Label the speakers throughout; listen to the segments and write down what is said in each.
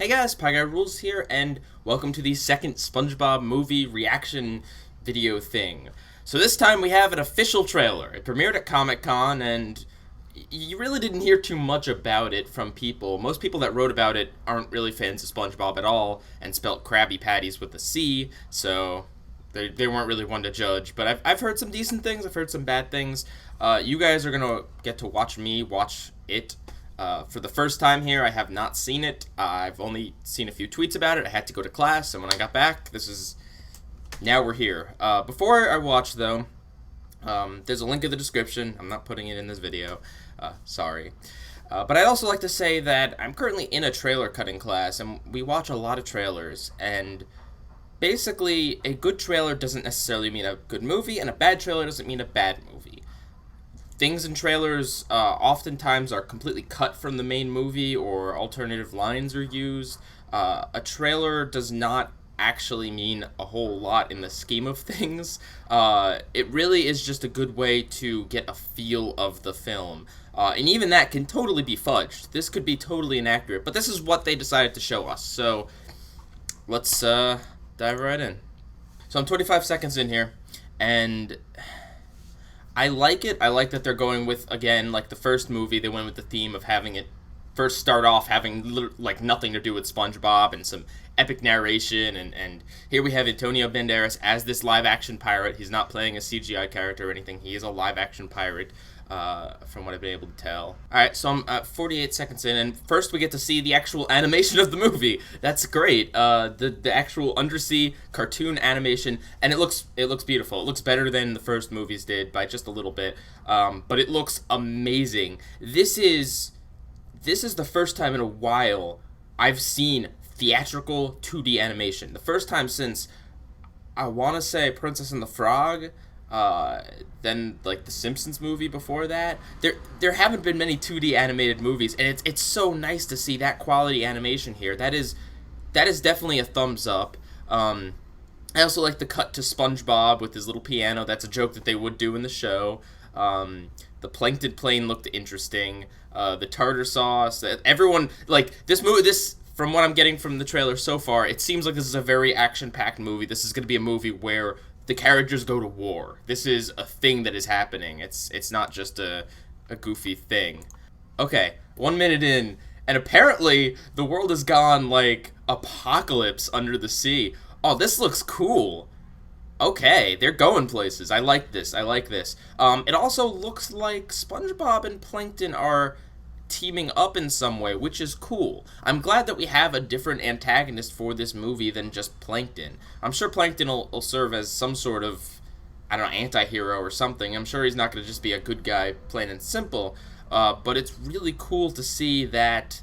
Speaker 1: Hey guys, Pieguyrulz here, and welcome to the second SpongeBob movie reaction video thing. So this time we have an official trailer. It premiered at Comic-Con, and you really didn't hear too much about it from people. Most people that wrote about it aren't really fans of SpongeBob at all, and spelt Krabby Patties with a C, so they weren't really one to judge. But I've heard some decent things, I've heard some bad things. You guys are gonna get to watch me watch it. For the first time here, I have not seen it. I've only seen a few tweets about it. I had to go to class, and when I got back, now we're here. Before I watch, though, there's a link in the description. I'm not putting it in this video. Sorry. But I'd also like to say that I'm currently in a trailer cutting class, and we watch a lot of trailers, and basically, a good trailer doesn't necessarily mean a good movie, and a bad trailer doesn't mean a bad movie. Things in trailers oftentimes are completely cut from the main movie, or alternative lines are used. A trailer does not actually mean a whole lot in the scheme of things. It really is just a good way to get a feel of the film. And even that can totally be fudged. This could be totally inaccurate, but this is what they decided to show us. So let's dive right in. So I'm 25 seconds in here, and I like it. I like that they're going with, again, like the first movie, they went with the theme of having it first start off having like nothing to do with SpongeBob and some epic narration, and here we have Antonio Banderas as this live-action pirate. He's not playing a CGI character or anything. He is a live-action pirate, from what I've been able to tell. Alright, so I'm 48 seconds in, and first we get to see the actual animation of the movie. That's great. The actual undersea cartoon animation, and it looks beautiful. It looks better than the first movies did by just a little bit, but it looks amazing. This is the first time in a while I've seen theatrical 2D animation. The first time since, I want to say, Princess and the Frog, then like the Simpsons movie before that. There haven't been many 2D animated movies, and it's so nice to see that quality animation here. That is definitely a thumbs up. I also like the cut to SpongeBob with his little piano. That's a joke that they would do in the show. The plankton plane looked interesting. The tartar sauce. Everyone, like, this movie, from what I'm getting from the trailer so far, it seems like this is a very action-packed movie. This is going to be a movie where the characters go to war. This is a thing that is happening. It's not just a goofy thing. Okay, 1 minute in, and apparently the world has gone, like, apocalypse under the sea. Oh, this looks cool. Okay, they're going places. I like this. It also looks like SpongeBob and Plankton are teaming up in some way, which is cool. I'm glad that we have a different antagonist for this movie than just Plankton. I'm sure Plankton will serve as some sort of, I don't know, anti-hero or something. I'm sure he's not going to just be a good guy, plain and simple. But it's really cool to see that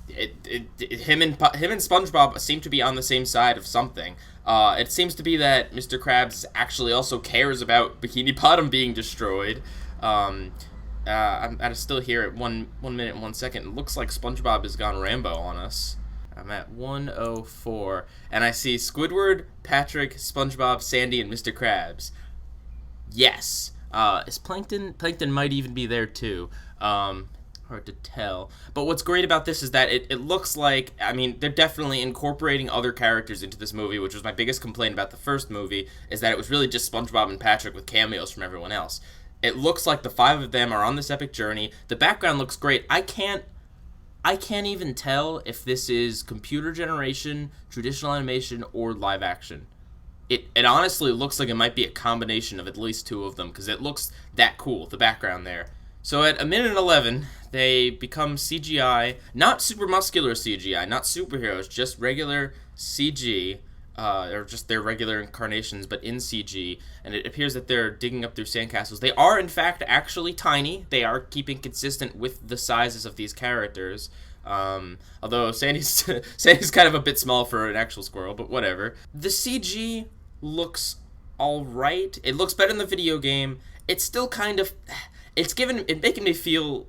Speaker 1: him and SpongeBob seem to be on the same side of something. It seems to be that Mr. Krabs actually also cares about Bikini Bottom being destroyed. I'm still here at 1 minute and 1 second. It looks like SpongeBob has gone Rambo on us. I'm at 1:04, and I see Squidward, Patrick, SpongeBob, Sandy, and Mr. Krabs. Yes. Is Plankton? Plankton might even be there too. Hard to tell. But what's great about this is that it looks like, I mean, they're definitely incorporating other characters into this movie, which was my biggest complaint about the first movie, is that it was really just SpongeBob and Patrick with cameos from everyone else. It looks like the 5 of them are on this epic journey. The background looks great. I can't even tell if this is computer generation, traditional animation, or live action. It honestly looks like it might be a combination of at least 2 of them, because it looks that cool, the background there. So at 1 minute and 11, they become CGI, not super muscular CGI, not superheroes, just regular CG, or just their regular incarnations, but in CG, and it appears that they're digging up through sandcastles. They are, in fact, actually tiny. They are keeping consistent with the sizes of these characters, although Sandy's kind of a bit small for an actual squirrel, but whatever. The CG looks alright. It looks better than the video game. It's still kind of... It's making me feel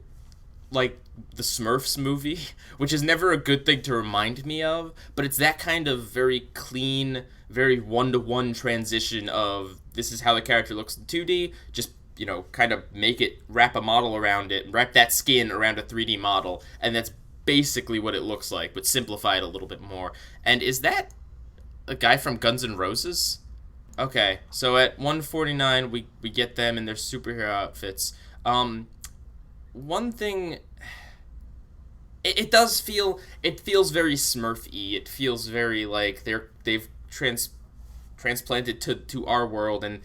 Speaker 1: like the Smurfs movie, which is never a good thing to remind me of, but it's that kind of very clean, very one-to-one transition of this is how the character looks in 2D, just, kind of wrap a model around it, wrap that skin around a 3D model, and that's basically what it looks like, but simplified a little bit more. And is that a guy from Guns N' Roses? Okay, so at 149, we get them in their superhero outfits. One thing, it does feel, it feels very Smurf-y. It feels very like they've transplanted to our world, and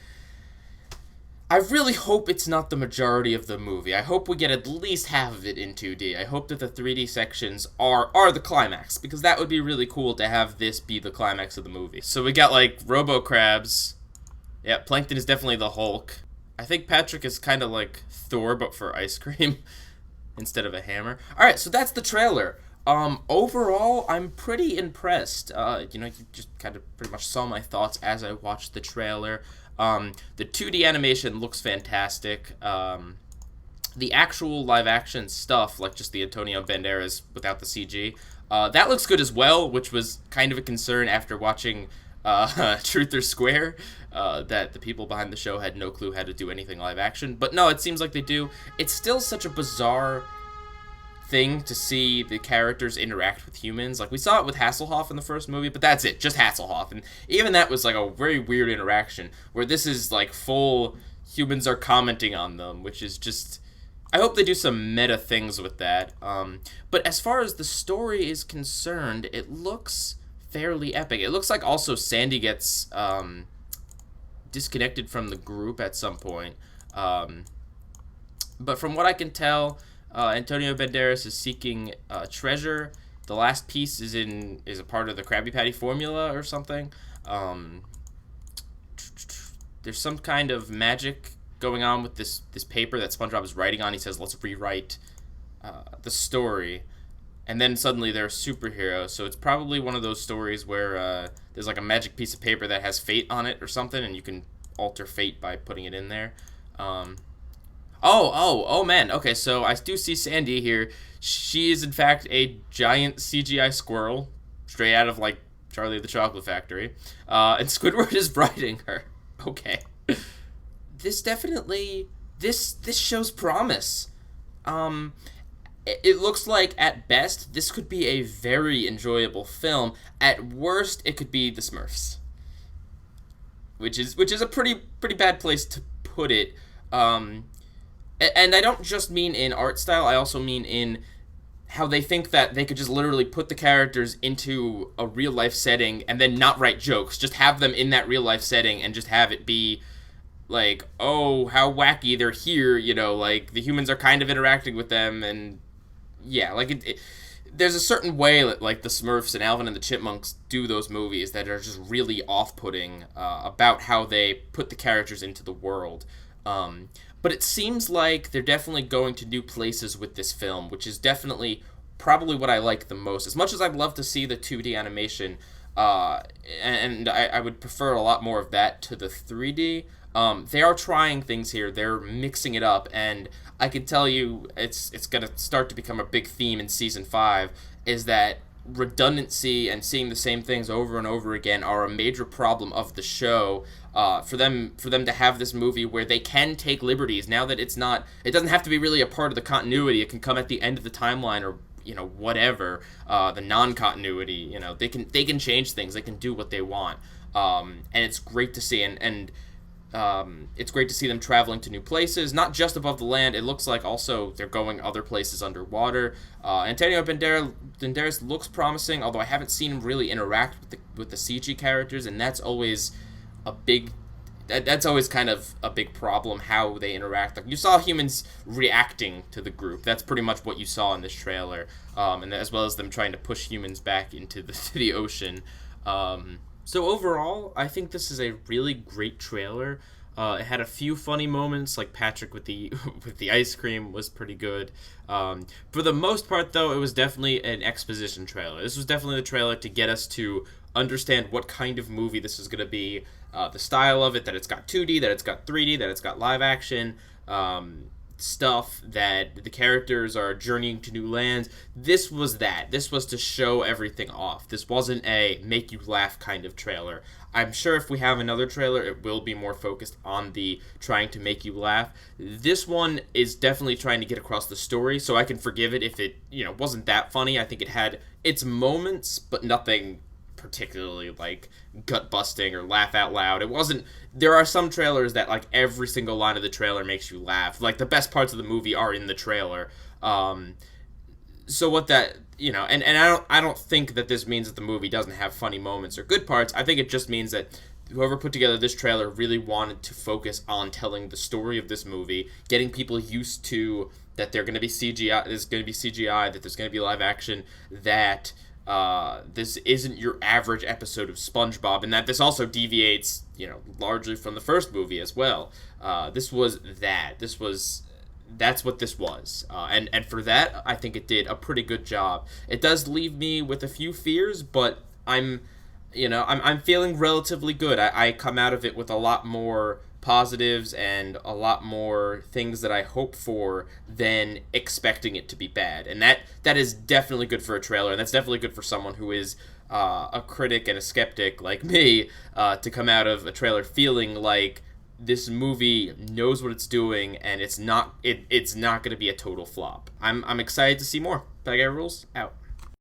Speaker 1: I really hope it's not the majority of the movie. I hope we get at least half of it in 2D. I hope that the 3D sections are the climax, because that would be really cool to have this be the climax of the movie. So we got, like, Robo-Crabs. Yeah, Plankton is definitely the Hulk. I think Patrick is kind of like Thor, but for ice cream instead of a hammer. Alright, so that's the trailer. Overall, I'm pretty impressed. You just kind of pretty much saw my thoughts as I watched the trailer. The 2D animation looks fantastic. The actual live-action stuff, like just the Antonio Banderas without the CG, that looks good as well, which was kind of a concern after watching Truth or Square, that the people behind the show had no clue how to do anything live-action. But no, it seems like they do. It's still such a bizarre thing to see the characters interact with humans. Like, we saw it with Hasselhoff in the first movie, but that's it, just Hasselhoff. And even that was, like, a very weird interaction, where this is, like, full humans are commenting on them, which is just... I hope they do some meta things with that. But as far as the story is concerned, it looks fairly epic. It looks like also Sandy gets disconnected from the group at some point. But from what I can tell... Antonio Banderas is seeking treasure. The last piece is a part of the Krabby Patty formula or something. There's some kind of magic going on with this paper that SpongeBob is writing on. He says, "Let's rewrite the story," and then suddenly they're superheroes. So it's probably one of those stories where there's like a magic piece of paper that has fate on it or something, and you can alter fate by putting it in there. Oh, man. Okay, so I do see Sandy here. She is, in fact, a giant CGI squirrel, straight out of, like, Charlie the Chocolate Factory. And Squidward is riding her. Okay. This definitely... This shows promise. It looks like, at best, this could be a very enjoyable film. At worst, it could be the Smurfs. Which is a pretty bad place to put it. And I don't just mean in art style, I also mean in how they think that they could just literally put the characters into a real-life setting and then not write jokes. Just have them in that real-life setting and just have it be like, oh, how wacky, they're here, like, the humans are kind of interacting with them, and yeah, like, there's a certain way that, like, the Smurfs and Alvin and the Chipmunks do those movies that are just really off-putting about how they put the characters into the world. But it seems like they're definitely going to new places with this film, which is definitely probably what I like the most. As much as I'd love to see the 2D animation, and I would prefer a lot more of that to the 3D, they are trying things here. They're mixing it up, and I can tell you it's going to start to become a big theme in Season 5, is that redundancy and seeing the same things over and over again are a major problem of the show. For them to have this movie where they can take liberties now that it doesn't have to be really a part of the continuity. It can come at the end of the timeline or whatever, the non-continuity. They can change things. They can do what they want, and it's great to see. And it's great to see them traveling to new places, not just above the land. It looks like also they're going other places underwater. Antonio Banderas looks promising, although I haven't seen him really interact with the CG characters, and that's always that's always kind of a big problem, how they interact. Like, you saw humans reacting to the group. That's pretty much what you saw in this trailer, and as well as them trying to push humans back into the ocean. So overall, I think this is a really great trailer. It had a few funny moments, like Patrick with the ice cream was pretty good. For the most part, though, it was definitely an exposition trailer. This was definitely the trailer to get us to understand what kind of movie this is going to be, the style of it, that it's got 2D, that it's got 3D, that it's got live action. stuff, that the characters are journeying to new lands. This was that. This was to show everything off. This wasn't a make you laugh kind of trailer. I'm sure if we have another trailer, it will be more focused on the trying to make you laugh. This one is definitely trying to get across the story, so I can forgive it if it, wasn't that funny. I think it had its moments, but nothing particularly like gut busting or laugh out loud. It wasn't. There are some trailers that like every single line of the trailer makes you laugh. Like the best parts of the movie are in the trailer. So what that and I don't think that this means that the movie doesn't have funny moments or good parts. I think it just means that whoever put together this trailer really wanted to focus on telling the story of this movie, getting people used to that they're going to be CGI, there's going to be CGI, that there's going to be live action, that this isn't your average episode of SpongeBob, and that this also deviates, largely from the first movie as well. This was that. That's what this was. And for that, I think it did a pretty good job. It does leave me with a few fears, but I'm feeling relatively good. I come out of it with a lot more positives and a lot more things that I hope for than expecting it to be bad. And that is definitely good for a trailer, and that's definitely good for someone who is a critic and a skeptic like me, to come out of a trailer feeling like this movie knows what it's doing and it's not going to be a total flop. I'm excited to see more. Pieguyrulz out.